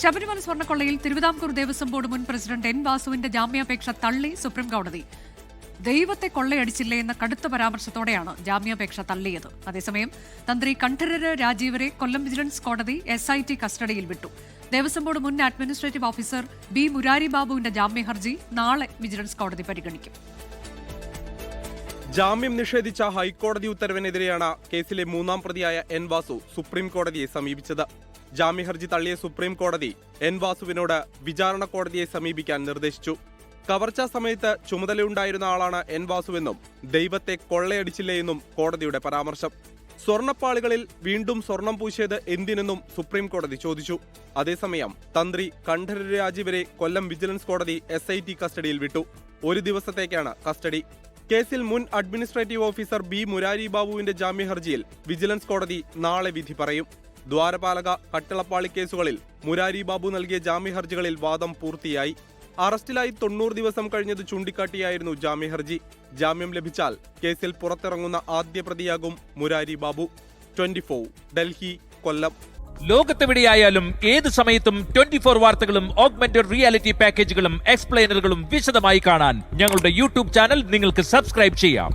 Sabarimala സ്വർണ്ണക്കൊള്ളയിൽ Thiruvithamkoor Devaswom board മുൻ president N വാസുവിന്റെ ജാമ്യാപേക്ഷ തള്ളി സുപ്രീംകോടതി. ദൈവത്തെ കൊള്ളയടിച്ചില്ലേ എന്ന കടുത്ത പരാമർശത്തോടെയാണ് ജാമ്യാപേക്ഷ തള്ളിയത്. അതേസമയം തന്ത്രി കണ്ഠരര് രാജീവരെ കൊല്ലം വിജിലൻസ് കോടതി SIT കസ്റ്റഡിയിൽ വിട്ടു. ദേവസ്വം ബോർഡ് മുൻ അഡ്മിനിസ്ട്രേറ്റീവ് ഓഫീസർ B മുരാരി ബാബുവിന്റെ ജാമ്യഹർജി നാളെ വിജിലൻസ് കോടതി പരിഗണിക്കും. ജാമ്യം നിഷേധിച്ച ഹൈക്കോടതി ഉത്തരവിനെതിരെയാണ് കേസിലെ മൂന്നാം പ്രതിയായ എൻ വാസു സുപ്രീം കോടതിയെ സമീപിച്ചത്. ജാമ്യഹർജി തള്ളിയ സുപ്രീം കോടതി എൻ വാസുവിനോട് വിചാരണ കോടതിയെ സമീപിക്കാൻ നിർദ്ദേശിച്ചു. കവർച്ചാ സമയത്ത് ചുമതലയുണ്ടായിരുന്ന ആളാണ് എൻ വാസുവെന്നും ദൈവത്തെ കൊള്ളയടിച്ചില്ലേയെന്നും കോടതിയുടെ പരാമർശം. സ്വർണ്ണപ്പാളികളിൽ വീണ്ടും സ്വർണം പൂശിയത് എന്തിനെന്നും സുപ്രീം കോടതി ചോദിച്ചു. അതേസമയം തന്ത്രി കണ്ഠരര് രാജീവരെ കൊല്ലം വിജിലൻസ് കോടതി SIT കസ്റ്റഡിയിൽ വിട്ടു. ഒരു ദിവസത്തേക്കാണ് കസ്റ്റഡി. കേസിൽ മുൻ അഡ്മിനിസ്ട്രേറ്റീവ് ഓഫീസർ B മുരാരി ബാബുവിന്റെ ജാമ്യഹർജിയിൽ വിജിലൻസ് കോടതി നാളെ വിധി പറയും. ദ്വാരപാലക, കട്ടിളപ്പാളി കേസുകളിൽ മുരാരി ബാബു നൽകിയ ജാമ്യഹർജികളിൽ വാദം പൂർത്തിയായി. അറസ്റ്റിലായി 90 ദിവസം കഴിഞ്ഞത് ചൂണ്ടിക്കാട്ടിയായിരുന്നു ജാമ്യഹർജി. ജാമ്യം ലഭിച്ചാൽ കേസിൽ പുറത്തിറങ്ങുന്ന ആദ്യ പ്രതിയാകും മുരാരി ബാബു. 24 ഡൽഹി, കൊല്ലം. ലോകത്തെവിടെയായാലും ഏത് സമയത്തും 24 വാർത്തകളും ഓഗ്മെന്റഡ് റിയാലിറ്റി പാക്കേജുകളും എക്സ്പ്ലെയിനറുകളും വിശദമായി കാണാൻ ഞങ്ങളുടെ YouTube ചാനൽ നിങ്ങൾക്ക് സബ്സ്ക്രൈബ് ചെയ്യാം.